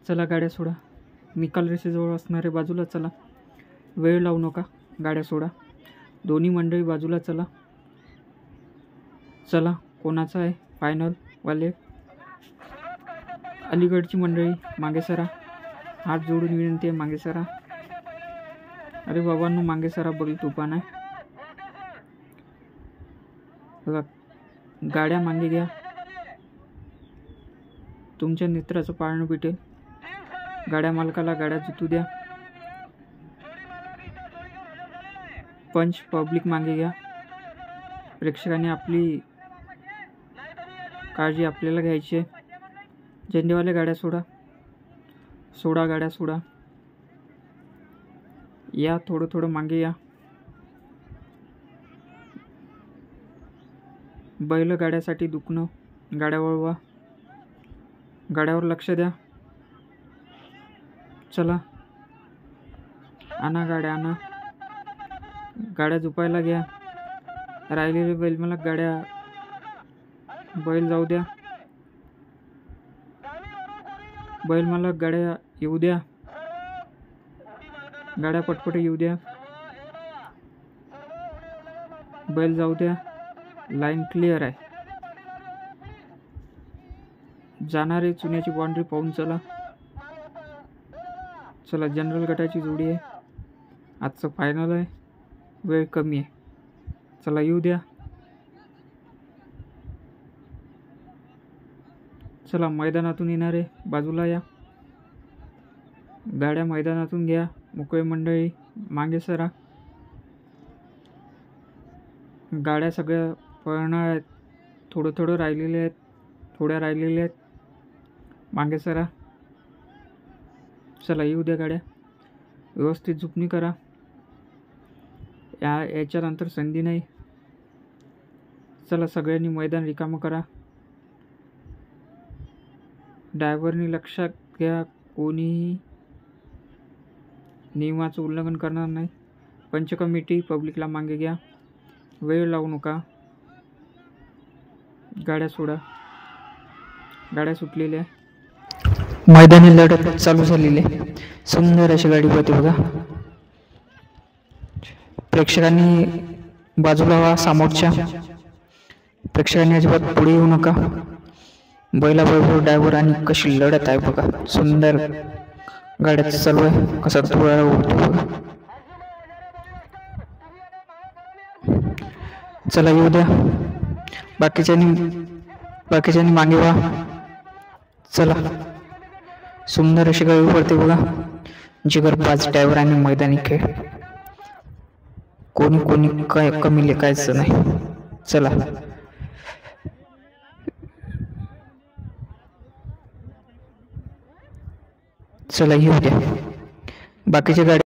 चला गाड्या सोडा, निकाल रेषेजवळ असणारे बाजूला चला, वेळ लावू नका, गाड्या सोडा, दोन्ही मंडळी बाजूला चला. चला, कोणाचा आहे फायनल वाले? अलीकडची मंडळी मागे सरा, हात जोडून विनंती आहे, मागे सरा. अरे बाबांनो मागे सरा, बघी तुफान आहे बघा. गाड्या मागे घ्या, तुमच्या नेत्राचं पाळणं पिटेल. गाड्या मालकाला गाड्या जितू द्या. पंच पब्लिक मागे घ्या. प्रेक्षकांनी आपली काळजी आपल्याला घ्यायची आहे. झेंडेवाले गाड्या सोडा, सोडा गाड्या सोडा. या थोडं थोडं मागे या. बैल गाड्यासाठी दुखणं, गाड्या वळवा, गाड्यावर लक्ष द्या. चला, आणा गाड्या आणा, गाड्या झुपायला घ्या. राहिलेले बैल मला गाड्या, बैल जाऊ द्या, बैल मला गाड्या येऊ द्या, गाड्या पटपट येऊ द्या, बैल जाऊ द्या. लाईन क्लिअर आहे. जाणारे चुन्याची बाउंड्री पाहून चला. चला, जनरल गटाची जोडी आहे, आजचं फायनल आहे, वेळ कमी आहे. चला येऊ द्या. चला, मैदानातून येणारे बाजूला या. गाड्या मैदानातून घ्या. मोकळे मंडळी मागे सरा. गाड्या सगळ्या पळणार आहेत, थोडं थोडं राहिलेले आहेत, थोड्या राहिलेल्या आहेत, मागे सरा. चला येऊ द्या गाड्या. व्यवस्थित झुपणी करा, याच्यानंतर संधी नाही. चला, सगळ्यांनी मैदान रिकामं करा. ड्रायव्हरनी लक्षात घ्या, कोणीही नियमाचं उल्लंघन करणार नाही. पंच कमिटी पब्लिकला मागे घ्या, वेळ लावू नका, गाड्या सोडा. गाड्या सुटलेल्या आहे. मैदानी लढत चालू झालेली आहे. सुंदर अशी गाडी पळते बघा. प्रेक्षकांनी बाजूला व्हा, समोरच्या प्रेक्षकांनी अजिबात पुढे येऊ नका. बैलाबरोबर ड्रायव्हर आणि कशी लढत आहे बघा. सुंदर गाड्याचं चालू आहे, कसा धुळा उडतो बघा. चला येऊ द्या. बाकीच्यांनी मागे व्हा. चला, सुंदर अशी गाडी पडते बघा. जिगरबाज ड्रायव्हर आणि मैदानी खेळ, कोणी काय कमी लेखायचं नाही. चला, चला येऊ द्या. बाकीच्या गाड्या